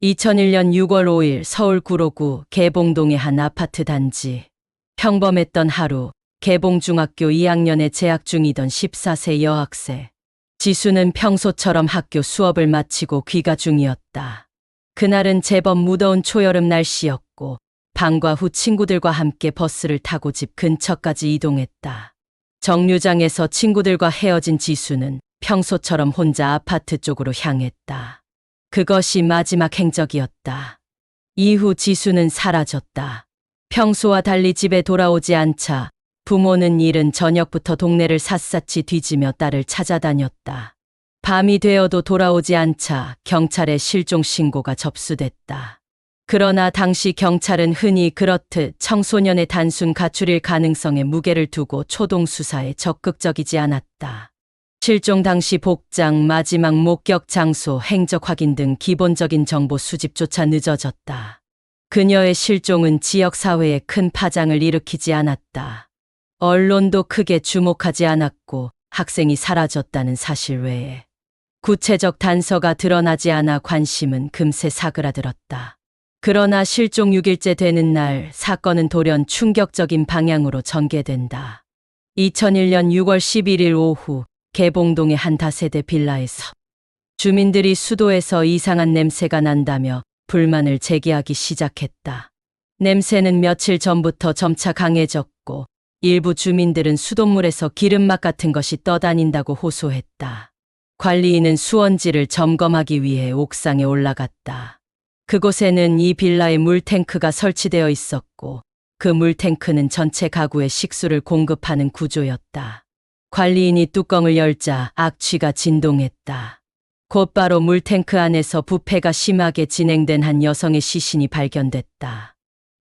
2001년 6월 5일 서울 구로구 개봉동의 한 아파트 단지. 평범했던 하루, 개봉중학교 2학년에 재학 중이던 14세 여학생. 지수는 평소처럼 학교 수업을 마치고 귀가 중이었다. 그날은 제법 무더운 초여름 날씨였고 방과 후 친구들과 함께 버스를 타고 집 근처까지 이동했다. 정류장에서 친구들과 헤어진 지수는 평소처럼 혼자 아파트 쪽으로 향했다. 그것이 마지막 행적이었다. 이후 지수는 사라졌다. 평소와 달리 집에 돌아오지 않자 부모는 이른 저녁부터 동네를 샅샅이 뒤지며 딸을 찾아다녔다. 밤이 되어도 돌아오지 않자 경찰에 실종 신고가 접수됐다. 그러나 당시 경찰은 흔히 그렇듯 청소년의 단순 가출일 가능성에 무게를 두고 초동 수사에 적극적이지 않았다. 실종 당시 복장, 마지막 목격 장소, 행적 확인 등 기본적인 정보 수집조차 늦어졌다. 그녀의 실종은 지역 사회에 큰 파장을 일으키지 않았다. 언론도 크게 주목하지 않았고 학생이 사라졌다는 사실 외에 구체적 단서가 드러나지 않아 관심은 금세 사그라들었다. 그러나 실종 6일째 되는 날 사건은 돌연 충격적인 방향으로 전개된다. 2001년 6월 11일 오후 개봉동의 한 다세대 빌라에서 주민들이 수도에서 이상한 냄새가 난다며 불만을 제기하기 시작했다. 냄새는 며칠 전부터 점차 강해졌고 일부 주민들은 수돗물에서 기름막 같은 것이 떠다닌다고 호소했다. 관리인은 수원지를 점검하기 위해 옥상에 올라갔다. 그곳에는 이 빌라에 물탱크가 설치되어 있었고 그 물탱크는 전체 가구에 식수를 공급하는 구조였다. 관리인이 뚜껑을 열자 악취가 진동했다. 곧바로 물탱크 안에서 부패가 심하게 진행된 한 여성의 시신이 발견됐다.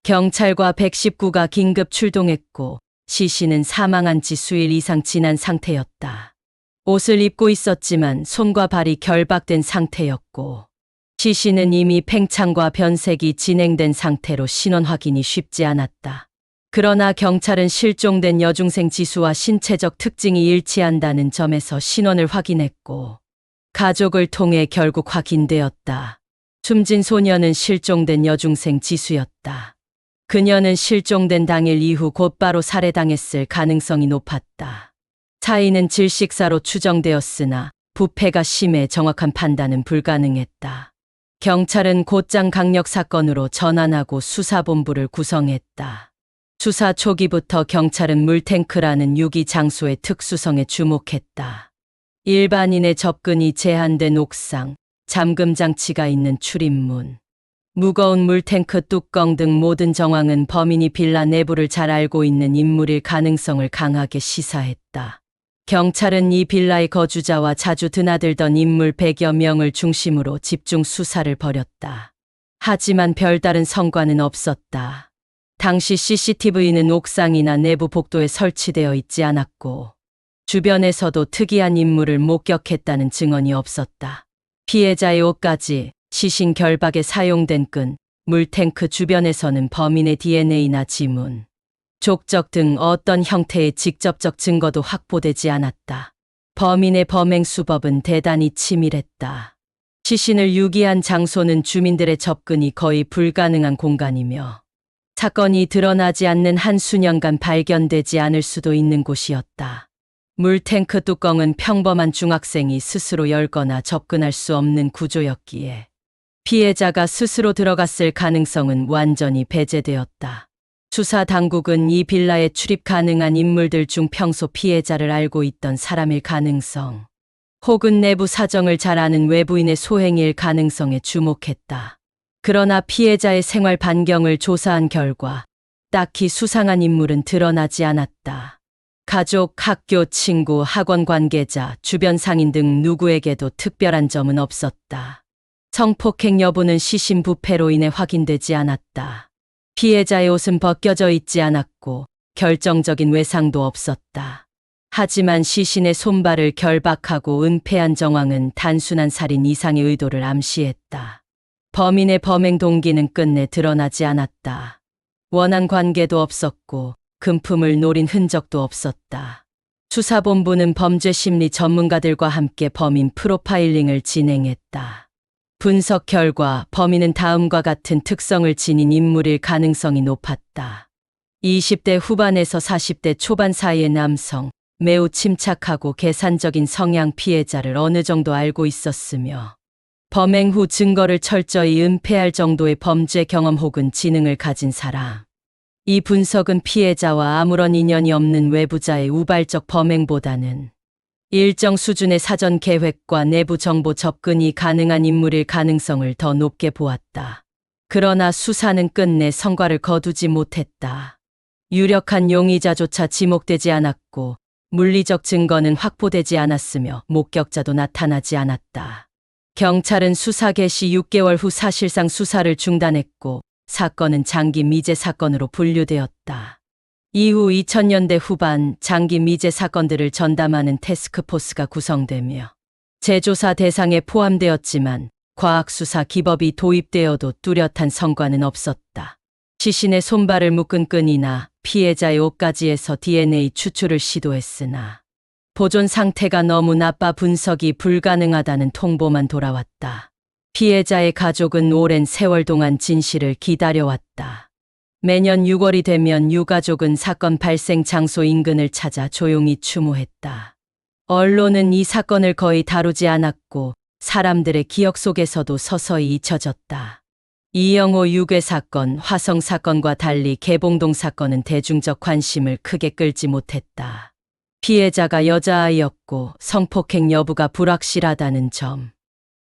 경찰과 119가 긴급 출동했고 시신은 사망한 지 수일 이상 지난 상태였다. 옷을 입고 있었지만 손과 발이 결박된 상태였고 시신은 이미 팽창과 변색이 진행된 상태로 신원 확인이 쉽지 않았다. 그러나 경찰은 실종된 여중생 지수와 신체적 특징이 일치한다는 점에서 신원을 확인했고 가족을 통해 결국 확인되었다. 숨진 소녀는 실종된 여중생 지수였다. 그녀는 실종된 당일 이후 곧바로 살해당했을 가능성이 높았다. 사인은 질식사로 추정되었으나 부패가 심해 정확한 판단은 불가능했다. 경찰은 곧장 강력 사건으로 전환하고 수사본부를 구성했다. 수사 초기부터 경찰은 물탱크라는 유기 장소의 특수성에 주목했다. 일반인의 접근이 제한된 옥상, 잠금 장치가 있는 출입문, 무거운 물탱크 뚜껑 등 모든 정황은 범인이 빌라 내부를 잘 알고 있는 인물일 가능성을 강하게 시사했다. 경찰은 이 빌라의 거주자와 자주 드나들던 인물 100여 명을 중심으로 집중 수사를 벌였다. 하지만 별다른 성과는 없었다. 당시 CCTV는 옥상이나 내부 복도에 설치되어 있지 않았고 주변에서도 특이한 인물을 목격했다는 증언이 없었다. 피해자의 옷까지, 시신 결박에 사용된 끈, 물탱크 주변에서는 범인의 DNA나 지문, 족적 등 어떤 형태의 직접적 증거도 확보되지 않았다. 범인의 범행 수법은 대단히 치밀했다. 시신을 유기한 장소는 주민들의 접근이 거의 불가능한 공간이며 사건이 드러나지 않는 한 수년간 발견되지 않을 수도 있는 곳이었다. 물탱크 뚜껑은 평범한 중학생이 스스로 열거나 접근할 수 없는 구조였기에 피해자가 스스로 들어갔을 가능성은 완전히 배제되었다. 수사 당국은 이 빌라에 출입 가능한 인물들 중 평소 피해자를 알고 있던 사람일 가능성, 혹은 내부 사정을 잘 아는 외부인의 소행일 가능성에 주목했다. 그러나 피해자의 생활 반경을 조사한 결과 딱히 수상한 인물은 드러나지 않았다. 가족, 학교, 친구, 학원 관계자, 주변 상인 등 누구에게도 특별한 점은 없었다. 성폭행 여부는 시신 부패로 인해 확인되지 않았다. 피해자의 옷은 벗겨져 있지 않았고 결정적인 외상도 없었다. 하지만 시신의 손발을 결박하고 은폐한 정황은 단순한 살인 이상의 의도를 암시했다. 범인의 범행 동기는 끝내 드러나지 않았다. 원한 관계도 없었고 금품을 노린 흔적도 없었다. 수사본부는 범죄심리 전문가들과 함께 범인 프로파일링을 진행했다. 분석 결과 범인은 다음과 같은 특성을 지닌 인물일 가능성이 높았다. 20대 후반에서 40대 초반 사이의 남성, 매우 침착하고 계산적인 성향 피해자를 어느 정도 알고 있었으며 범행 후 증거를 철저히 은폐할 정도의 범죄 경험 혹은 지능을 가진 사람. 이 분석은 피해자와 아무런 인연이 없는 외부자의 우발적 범행보다는 일정 수준의 사전 계획과 내부 정보 접근이 가능한 인물일 가능성을 더 높게 보았다. 그러나 수사는 끝내 성과를 거두지 못했다. 유력한 용의자조차 지목되지 않았고 물리적 증거는 확보되지 않았으며 목격자도 나타나지 않았다. 경찰은 수사 개시 6개월 후 사실상 수사를 중단했고 사건은 장기 미제 사건으로 분류되었다. 이후 2000년대 후반 장기 미제 사건들을 전담하는 태스크포스가 구성되며 재조사 대상에 포함되었지만 과학수사 기법이 도입되어도 뚜렷한 성과는 없었다. 시신의 손발을 묶은 끈이나 피해자의 옷가지에서 DNA 추출을 시도했으나 보존 상태가 너무 나빠 분석이 불가능하다는 통보만 돌아왔다. 피해자의 가족은 오랜 세월 동안 진실을 기다려왔다. 매년 6월이 되면 유가족은 사건 발생 장소 인근을 찾아 조용히 추모했다. 언론은 이 사건을 거의 다루지 않았고 사람들의 기억 속에서도 서서히 잊혀졌다. 이영호 유괴 사건, 화성 사건과 달리 개봉동 사건은 대중적 관심을 크게 끌지 못했다. 피해자가 여자아이였고 성폭행 여부가 불확실하다는 점,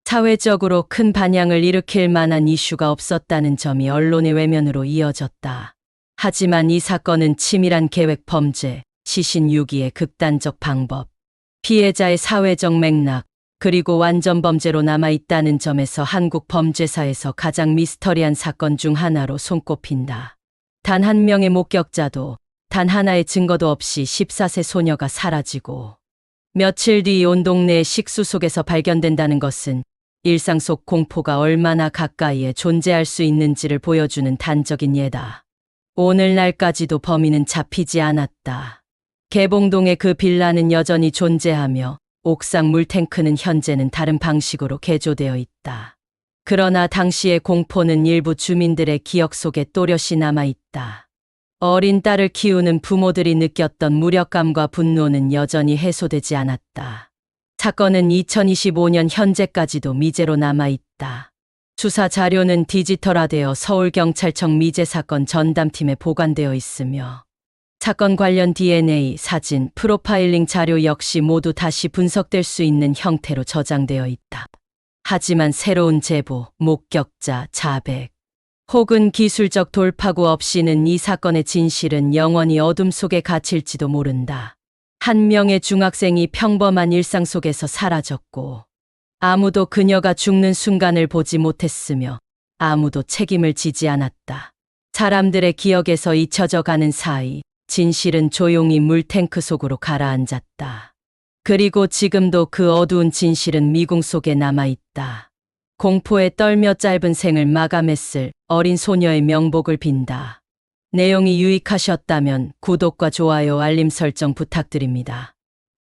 사회적으로 큰 반향을 일으킬 만한 이슈가 없었다는 점이 언론의 외면으로 이어졌다. 하지만 이 사건은 치밀한 계획 범죄, 시신 유기의 극단적 방법, 피해자의 사회적 맥락, 그리고 완전 범죄로 남아있다는 점에서 한국 범죄사에서 가장 미스터리한 사건 중 하나로 손꼽힌다. 단 한 명의 목격자도, 단 하나의 증거도 없이 14세 소녀가 사라지고 며칠 뒤 온 동네의 식수 속에서 발견된다는 것은 일상 속 공포가 얼마나 가까이에 존재할 수 있는지를 보여주는 단적인 예다. 오늘날까지도 범인은 잡히지 않았다. 개봉동의 그 빌라는 여전히 존재하며 옥상 물탱크는 현재는 다른 방식으로 개조되어 있다. 그러나 당시의 공포는 일부 주민들의 기억 속에 또렷이 남아있다. 어린 딸을 키우는 부모들이 느꼈던 무력감과 분노는 여전히 해소되지 않았다. 사건은 2025년 현재까지도 미제로 남아있다. 수사 자료는 디지털화되어 서울경찰청 미제사건 전담팀에 보관되어 있으며 사건 관련 DNA, 사진, 프로파일링 자료 역시 모두 다시 분석될 수 있는 형태로 저장되어 있다. 하지만 새로운 제보, 목격자, 자백, 혹은 기술적 돌파구 없이는 이 사건의 진실은 영원히 어둠 속에 갇힐지도 모른다. 한 명의 중학생이 평범한 일상 속에서 사라졌고 아무도 그녀가 죽는 순간을 보지 못했으며 아무도 책임을 지지 않았다. 사람들의 기억에서 잊혀져 가는 사이 진실은 조용히 물탱크 속으로 가라앉았다. 그리고 지금도 그 어두운 진실은 미궁 속에 남아있다. 공포에 떨며 짧은 생을 마감했을 어린 소녀의 명복을 빈다. 내용이 유익하셨다면 구독과 좋아요, 알림 설정 부탁드립니다.